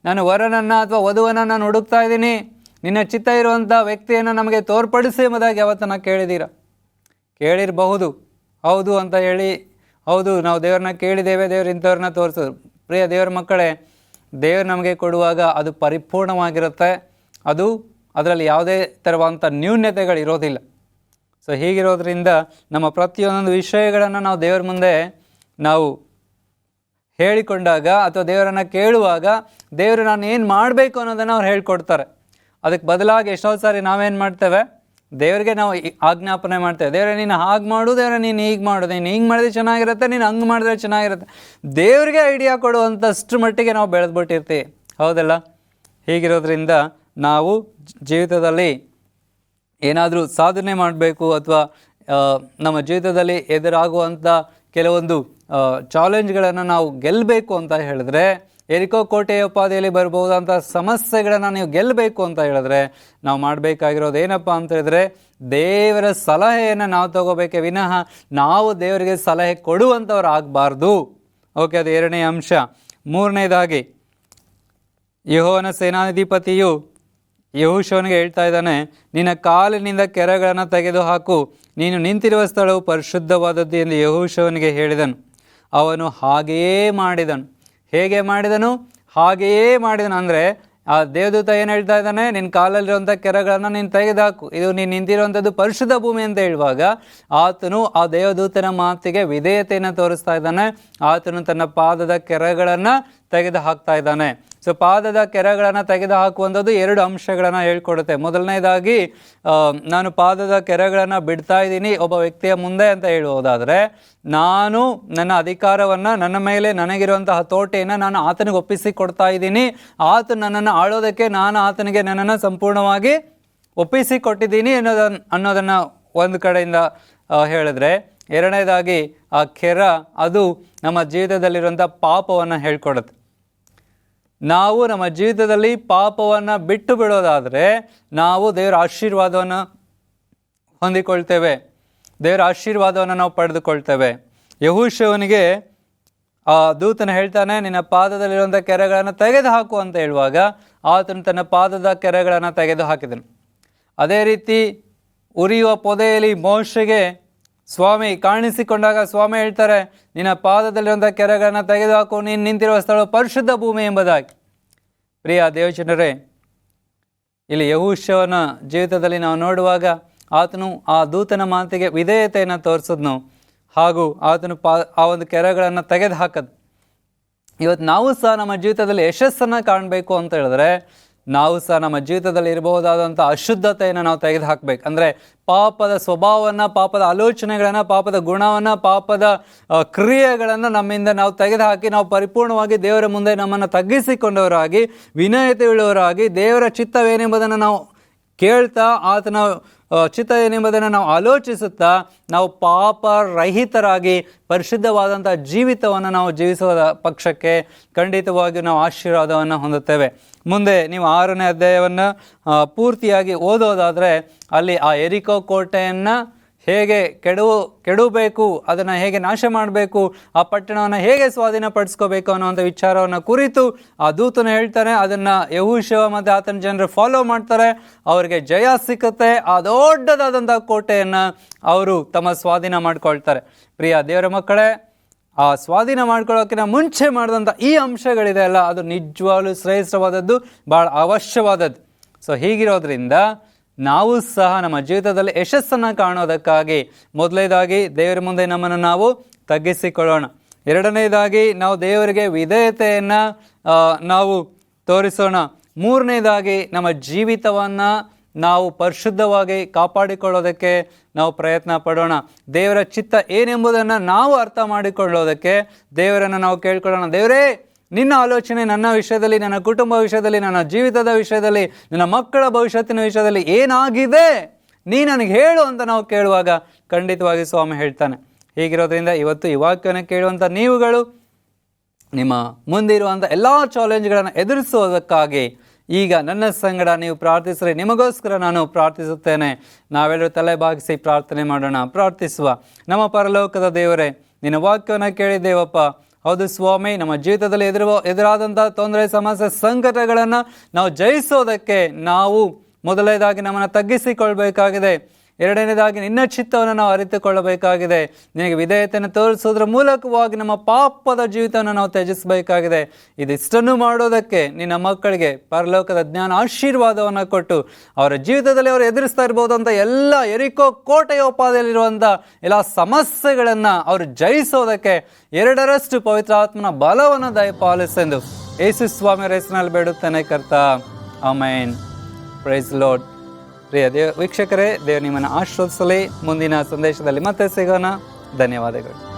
ನಾನು ವರನನ್ನು ಅಥವಾ ವಧುವನ್ನು ನಾನು ಹುಡುಕ್ತಾ ಇದ್ದೀನಿ, ನಿನ್ನ ಚಿತ್ತ ಇರುವಂಥ ವ್ಯಕ್ತಿಯನ್ನು ನಮಗೆ ತೋರ್ಪಡಿಸಿ ಎಂಬುದಾಗಿ ಯಾವತ್ತನ್ನು ಕೇಳಿದ್ದೀರಾ? ಕೇಳಿರಬಹುದು, ಹೌದು ಅಂತ ಹೇಳಿ, ಹೌದು ನಾವು ದೇವರನ್ನ ಕೇಳಿದ್ದೇವೆ, ದೇವರು ಇಂಥವ್ರನ್ನ ತೋರಿಸೋದು. ಪ್ರಿಯ ದೇವರ ಮಕ್ಕಳೇ, ದೇವರು ನಮಗೆ ಕೊಡುವಾಗ ಅದು ಪರಿಪೂರ್ಣವಾಗಿರುತ್ತೆ, ಅದರಲ್ಲಿ ಯಾವುದೇ ಥರವಾದಂಥ ನ್ಯೂನ್ಯತೆಗಳಿರೋದಿಲ್ಲ. ಸೊ ಹೀಗಿರೋದ್ರಿಂದ ನಮ್ಮ ಪ್ರತಿಯೊಂದೊಂದು ವಿಷಯಗಳನ್ನು ನಾವು ದೇವರ ಮುಂದೆ ನಾವು ಹೇಳಿಕೊಂಡಾಗ ಅಥವಾ ದೇವರನ್ನು ಕೇಳುವಾಗ ದೇವರು ನಾನು ಏನು ಮಾಡಬೇಕು ಅನ್ನೋದನ್ನು ಅವ್ರು ಹೇಳ್ಕೊಡ್ತಾರೆ. ಅದಕ್ಕೆ ಬದಲಾಗಿ ಎಷ್ಟೋ ಸಾರಿ ನಾವೇನು ಮಾಡ್ತೇವೆ, ದೇವರಿಗೆ ನಾವು ಆಜ್ಞಾಪನೆ ಮಾಡ್ತೇವೆ, ದೇವರೇ ನೀನು ಹಾಗೆ ಮಾಡು, ದೇವರೇ ನೀನು ಹೀಗೆ ಮಾಡು, ನೀನು ಹಿಂಗೆ ಮಾಡಿದ್ರೆ ಚೆನ್ನಾಗಿರುತ್ತೆ, ನೀನು ಹಂಗೆ ಮಾಡಿದ್ರೆ ಚೆನ್ನಾಗಿರುತ್ತೆ, ದೇವರಿಗೆ ಐಡಿಯಾ ಕೊಡುವಂಥಷ್ಟು ಮಟ್ಟಿಗೆ ನಾವು ಬೆಳೆದ್ಬಿಟ್ಟಿರ್ತೀವಿ, ಹೌದಲ್ಲ? ಹೀಗಿರೋದ್ರಿಂದ ನಾವು ಜೀವಿತದಲ್ಲಿ ಏನಾದರೂ ಸಾಧನೆ ಮಾಡಬೇಕು ಅಥವಾ ನಮ್ಮ ಜೀವಿತದಲ್ಲಿ ಎದುರಾಗುವಂಥ ಕೆಲವೊಂದು ಚಾಲೆಂಜ್ಗಳನ್ನು ನಾವು ಗೆಲ್ಲಬೇಕು ಅಂತ ಹೇಳಿದ್ರೆ, ಎರಿಕೋ ಕೋಟೆಯ ಉಪಾಧಿಯಲ್ಲಿ ಬರ್ಬೋದಂಥ ಸಮಸ್ಯೆಗಳನ್ನು ನೀವು ಗೆಲ್ಲಬೇಕು ಅಂತ ಹೇಳಿದ್ರೆ ನಾವು ಮಾಡಬೇಕಾಗಿರೋದು ಏನಪ್ಪ ಅಂತ ಹೇಳಿದ್ರೆ, ದೇವರ ಸಲಹೆಯನ್ನು ನಾವು ತಗೋಬೇಕೆ ವಿನಃ ನಾವು ದೇವರಿಗೆ ಸಲಹೆ ಕೊಡುವಂಥವ್ರು ಆಗಬಾರ್ದು. ಓಕೆ, ಅದು ಎರಡನೇ ಅಂಶ. ಮೂರನೇದಾಗಿ, ಯೆಹೋವನ ಸೇನಾಧಿಪತಿಯು ಯೆಹೋಶುವನಿಗೆ ಹೇಳ್ತಾ ಇದ್ದಾನೆ, ನಿನ್ನ ಕಾಲಿನಿಂದ ಕೆರಗಳನ್ನು ತೆಗೆದುಹಾಕು, ನೀನು ನಿಂತಿರುವ ಸ್ಥಳವು ಪರಿಶುದ್ಧವಾದದ್ದು ಎಂದು ಯೆಹೋಶುವನಿಗೆ ಹೇಳಿದನು. ಅವನು ಹಾಗೆಯೇ ಮಾಡಿದನು. ಹೇಗೆ ಮಾಡಿದನು? ಹಾಗೆಯೇ ಮಾಡಿದನು. ಅಂದರೆ ಆ ದೇವದೂತ ಏನು ಹೇಳ್ತಾ ಇದ್ದಾನೆ, ನಿನ್ನ ಕಾಲಲ್ಲಿರುವಂಥ ಕೆರಗಳನ್ನು ನೀನು ತೆಗೆದುಹಾಕು, ಇದು ನೀನು ನಿಂತಿರುವಂಥದ್ದು ಪರಿಶುದ್ಧ ಭೂಮಿ ಅಂತ ಹೇಳುವಾಗ ಆತನು ಆ ದೇವದೂತನ ಮಾತಿಗೆ ವಿಧೇಯತೆಯನ್ನು ತೋರಿಸ್ತಾ ಇದ್ದಾನೆ. ಆತನು ತನ್ನ ಪಾದದ ಕೆರಗಳನ್ನು ತೆಗೆದು ಹಾಕ್ತಾ ಇದ್ದಾನೆ. ಸೊ ಪಾದದ ಕೆರಗಳನ್ನು ತೆಗೆದು ಹಾಕುವಂಥದ್ದು 2 ಅಂಶಗಳನ್ನು ಹೇಳ್ಕೊಡುತ್ತೆ. ಮೊದಲನೇದಾಗಿ ನಾನು ಪಾದದ ಕೆರಗಳನ್ನು ಬಿಡ್ತಾ ಇದ್ದೀನಿ ಒಬ್ಬ ವ್ಯಕ್ತಿಯ ಮುಂದೆ ಅಂತ ಹೇಳುವುದಾದರೆ, ನಾನು ನನ್ನ ಅಧಿಕಾರವನ್ನು, ನನ್ನ ಮೇಲೆ ನನಗಿರುವಂತಹ ಹತೋಟಿಯನ್ನು ನಾನು ಆತನಿಗೆ ಒಪ್ಪಿಸಿ ಕೊಡ್ತಾ ಇದ್ದೀನಿ. ಆತ ನನ್ನನ್ನು ಆಳೋದಕ್ಕೆ ನಾನು ಆತನಿಗೆ ನನ್ನನ್ನು ಸಂಪೂರ್ಣವಾಗಿ ಒಪ್ಪಿಸಿ ಕೊಟ್ಟಿದ್ದೀನಿ ಅನ್ನೋದನ್ನು ಒಂದು ಕಡೆಯಿಂದ ಹೇಳಿದ್ರೆ, ಎರಡನೇದಾಗಿ ಆ ಕೆರ ಅದು ನಮ್ಮ ಜೀವಿತದಲ್ಲಿರುವಂಥ ಪಾಪವನ್ನು ಹೇಳ್ಕೊಡುತ್ತೆ. ನಾವು ನಮ್ಮ ಜೀವಿತದಲ್ಲಿ ಪಾಪವನ್ನು ಬಿಟ್ಟು ಬಿಡೋದಾದರೆ ನಾವು ದೇವರ ಆಶೀರ್ವಾದವನ್ನು ಹೊಂದಿಕೊಳ್ತೇವೆ, ದೇವರ ಆಶೀರ್ವಾದವನ್ನು ನಾವು ಪಡೆದುಕೊಳ್ತೇವೆ. ಯೆಹೋಶುವನಿಗೆ ಆ ದೂತನು ಹೇಳ್ತಾನೆ, ನಿನ್ನ ಪಾದದಲ್ಲಿರುವಂಥ ಕೆರೆಗಳನ್ನು ತೆಗೆದು ಹಾಕು ಅಂತ ಹೇಳುವಾಗ ಆತನು ತನ್ನ ಪಾದದ ಕೆರೆಗಳನ್ನು ತೆಗೆದು ಹಾಕಿದನು. ಅದೇ ರೀತಿ ಉರಿಯುವ ಪೊದೆಯಲ್ಲಿ ಮೋಶೆಗೆ ಸ್ವಾಮಿ ಕಾಣಿಸಿಕೊಂಡಾಗ ಸ್ವಾಮಿ ಹೇಳ್ತಾರೆ, ನಿನ್ನ ಪಾದದಲ್ಲಿರುವಂಥ ಕೆರೆಗಳನ್ನು ತೆಗೆದುಹಾಕು, ನೀನು ನಿಂತಿರುವ ಸ್ಥಳ ಪರಿಶುದ್ಧ ಭೂಮಿ ಎಂಬುದಾಗಿ. ಪ್ರಿಯ ದೇವಜನರೇ, ಇಲ್ಲಿ ಯೆಹೋಶುವನ ಜೀವಿತದಲ್ಲಿ ನಾವು ನೋಡುವಾಗ ಆತನು ಆ ದೂತನ ಮಾತಿಗೆ ವಿಧೇಯತೆಯನ್ನು ತೋರಿಸಿದ್ನು, ಹಾಗೂ ಆತನು ಆ ಒಂದು ಕೆರೆಗಳನ್ನು ತೆಗೆದು ಹಾಕದ್. ಇವತ್ತು ನಾವು ಸಹ ನಮ್ಮ ಜೀವಿತದಲ್ಲಿ ಯಶಸ್ಸನ್ನು ಕಾಣಬೇಕು ಅಂತ ಹೇಳಿದ್ರೆ ನಾವು ಸಹ ನಮ್ಮ ಜೀವಿತದಲ್ಲಿ ಇರಬಹುದಾದಂಥ ಅಶುದ್ಧತೆಯನ್ನು ನಾವು ತೆಗೆದು ಹಾಕಬೇಕು. ಅಂದರೆ ಪಾಪದ ಸ್ವಭಾವವನ್ನು, ಪಾಪದ ಆಲೋಚನೆಗಳನ್ನು, ಪಾಪದ ಗುಣವನ್ನು, ಪಾಪದ ಕ್ರಿಯೆಗಳನ್ನು ನಮ್ಮಿಂದ ನಾವು ತೆಗೆದುಹಾಕಿ ನಾವು ಪರಿಪೂರ್ಣವಾಗಿ ದೇವರ ಮುಂದೆ ನಮ್ಮನ್ನು ತಗ್ಗಿಸಿಕೊಂಡವರಾಗಿ, ವಿನಯತೆ ಉಳ್ಳವರಾಗಿ, ದೇವರ ಚಿತ್ತವೇನೆಂಬುದನ್ನು ನಾವು ಕೇಳ್ತಾ, ಆತನ ಚಿತ್ತ ಏನೆಂಬುದನ್ನು ನಾವು ಆಲೋಚಿಸುತ್ತಾ ನಾವು ಪಾಪ ರಹಿತರಾಗಿ ಪರಿಶುದ್ಧವಾದಂಥ ಜೀವಿತವನ್ನು ನಾವು ಜೀವಿಸುವ ಪಕ್ಷಕ್ಕೆ ಖಂಡಿತವಾಗಿಯೂ ನಾವು ಆಶೀರ್ವಾದವನ್ನು ಹೊಂದುತ್ತೇವೆ. ಮುಂದೆ ನೀವು 6ನೇ ಅಧ್ಯಾಯವನ್ನು ಪೂರ್ತಿಯಾಗಿ ಓದೋದಾದರೆ ಅಲ್ಲಿ ಆ ಯೆರಿಕೋ ಕೋಟೆಯನ್ನು ಹೇಗೆ ಕೆಡಬೇಕು, ಅದನ್ನು ಹೇಗೆ ನಾಶ ಮಾಡಬೇಕು, ಆ ಪಟ್ಟಣವನ್ನು ಹೇಗೆ ಸ್ವಾಧೀನಪಡಿಸ್ಕೋಬೇಕು ಅನ್ನುವಂಥ ವಿಚಾರವನ್ನು ಕುರಿತು ಆ ದೂತನು ಹೇಳ್ತಾನೆ. ಅದನ್ನು ಯೆಹೋಶುವ ಮತ್ತು ಆತನ ಜನರು ಫಾಲೋ ಮಾಡ್ತಾರೆ, ಅವರಿಗೆ ಜಯ ಸಿಕ್ಕುತ್ತೆ. ಆ ದೊಡ್ಡದಾದಂಥ ಕೋಟೆಯನ್ನು ಅವರು ತಮ್ಮ ಸ್ವಾಧೀನ ಮಾಡ್ಕೊಳ್ತಾರೆ. ಪ್ರಿಯ ದೇವರ ಮಕ್ಕಳೇ, ಆ ಸ್ವಾಧೀನ ಮಾಡ್ಕೊಳ್ಳೋಕ್ಕಿಂತ ಮುಂಚೆ ಮಾಡಿದಂಥ ಈ ಅಂಶಗಳಿದೆ ಅಲ್ಲ, ಅದು ನಿಜವಾಗ್ಲೂ ಶ್ರೇಷ್ಠವಾದದ್ದು, ಭಾಳ ಅವಶ್ಯವಾದದ್ದು. ಸೊ ಹೀಗಿರೋದ್ರಿಂದ ನಾವು ಸಹ ನಮ್ಮ ಜೀವಿತದಲ್ಲಿ ಯಶಸ್ಸನ್ನು ಕಾಣೋದಕ್ಕಾಗಿ ಮೊದಲನೇದಾಗಿ ದೇವರ ಮುಂದೆ ನಮ್ಮನ್ನು ನಾವು ತಗ್ಗಿಸಿಕೊಳ್ಳೋಣ. ಎರಡನೇದಾಗಿ ನಾವು ದೇವರಿಗೆ ವಿಧೇಯತೆಯನ್ನು ನಾವು ತೋರಿಸೋಣ. ಮೂರನೇದಾಗಿ ನಮ್ಮ ಜೀವಿತವನ್ನು ನಾವು ಪರಿಶುದ್ಧವಾಗಿ ಕಾಪಾಡಿಕೊಳ್ಳೋದಕ್ಕೆ ನಾವು ಪ್ರಯತ್ನ ಪಡೋಣ. ದೇವರ ಚಿತ್ತ ಏನೆಂಬುದನ್ನು ನಾವು ಅರ್ಥ ಮಾಡಿಕೊಳ್ಳೋದಕ್ಕೆ ದೇವರನ್ನು ನಾವು ಕೇಳ್ಕೊಳ್ಳೋಣ. ದೇವರೇ, ನಿನ್ನ ಆಲೋಚನೆ ನನ್ನ ವಿಷಯದಲ್ಲಿ, ನನ್ನ ಕುಟುಂಬ ವಿಷಯದಲ್ಲಿ, ನನ್ನ ಜೀವಿತದ ವಿಷಯದಲ್ಲಿ, ನನ್ನ ಮಕ್ಕಳ ಭವಿಷ್ಯತ್ತಿನ ವಿಷಯದಲ್ಲಿ ಏನಾಗಿದೆ ನೀ ನನಗೆ ಹೇಳು ಅಂತ ನಾವು ಕೇಳುವಾಗ ಖಂಡಿತವಾಗಿ ಸ್ವಾಮಿ ಹೇಳ್ತಾನೆ. ಹೀಗಿರೋದ್ರಿಂದ ಇವತ್ತು ಈ ವಾಕ್ಯವನ್ನು ಕೇಳುವಂಥ ನೀವುಗಳು ನಿಮ್ಮ ಮುಂದಿರುವಂಥ ಎಲ್ಲ ಚಾಲೆಂಜ್ಗಳನ್ನು ಎದುರಿಸುವುದಕ್ಕಾಗಿ ಈಗ ನನ್ನ ಸಂಗಡ ನೀವು ಪ್ರಾರ್ಥಿಸ್ರಿ. ನಿಮಗೋಸ್ಕರ ನಾನು ಪ್ರಾರ್ಥಿಸುತ್ತೇನೆ. ನಾವೆಲ್ಲರೂ ತಲೆ ಬಾಗಿಸಿ ಪ್ರಾರ್ಥನೆ ಮಾಡೋಣ. ಪ್ರಾರ್ಥಿಸುವ. ನಮ್ಮ ಪರಲೋಕದ ದೇವರೇ, ನಿನ್ನ ವಾಕ್ಯವನ್ನು ಕೇಳಿದ್ದೇವಪ್ಪ. ಹೌದು ಸ್ವಾಮಿ, ನಮ್ಮ ಜೀವಿತದಲ್ಲಿ ಎದುರಾದಂಥ ತೊಂದರೆ, ಸಮಸ್ಯೆ, ಸಂಕಟಗಳನ್ನು ನಾವು ಜಯಿಸೋದಕ್ಕೆ ನಾವು ಮೊದಲನೇದಾಗಿ ನಮ್ಮನ್ನು ತಗ್ಗಿಸಿಕೊಳ್ಬೇಕಾಗಿದೆ. ಎರಡನೇದಾಗಿ ನಿನ್ನ ಚಿತ್ತವನ್ನು ನಾವು ಅರಿತುಕೊಳ್ಳಬೇಕಾಗಿದೆ. ನಿನಗೆ ವಿಧೇಯತೆಯನ್ನು ತೋರಿಸೋದ್ರ ಮೂಲಕವಾಗಿ ನಮ್ಮ ಪಾಪದ ಜೀವಿತವನ್ನು ನಾವು ತ್ಯಜಿಸಬೇಕಾಗಿದೆ. ಇದಿಷ್ಟನ್ನು ಮಾಡೋದಕ್ಕೆ ನಿನ್ನ ಮಕ್ಕಳಿಗೆ ಪರಲೋಕದ ಜ್ಞಾನ ಆಶೀರ್ವಾದವನ್ನು ಕೊಟ್ಟು ಅವರ ಜೀವಿತದಲ್ಲಿ ಅವರು ಎದುರಿಸ್ತಾ ಇರ್ಬೋದಂಥ ಎಲ್ಲ ಯೆರಿಕೋ ಕೋಟೆಯೋಪಾದಿಯಲ್ಲಿರುವಂಥ ಎಲ್ಲ ಸಮಸ್ಯೆಗಳನ್ನು ಅವರು ಜಯಿಸೋದಕ್ಕೆ 2ರಷ್ಟು ಪವಿತ್ರಾತ್ಮನ ಬಲವನ್ನು ದಯಪಾಲಿಸೆಂದು ಯೇಸು ಸ್ವಾಮಿಯವರ ಹೆಸರಿನಲ್ಲಿ ಬೇಡುತ್ತೇನೆ ಕರ್ತ. ಆಮೇನ್. Price lord. ಪ್ರಿಯ ವೀಕ್ಷಕರೇ, ದೇವರು ನಿಮ್ಮನ್ನು ಆಶೀರ್ವದಿಸಲಿ. ಮುಂದಿನ ಸಂದೇಶದಲ್ಲಿ ಮತ್ತೆ ಸಿಗೋಣ. ಧನ್ಯವಾದಗಳು.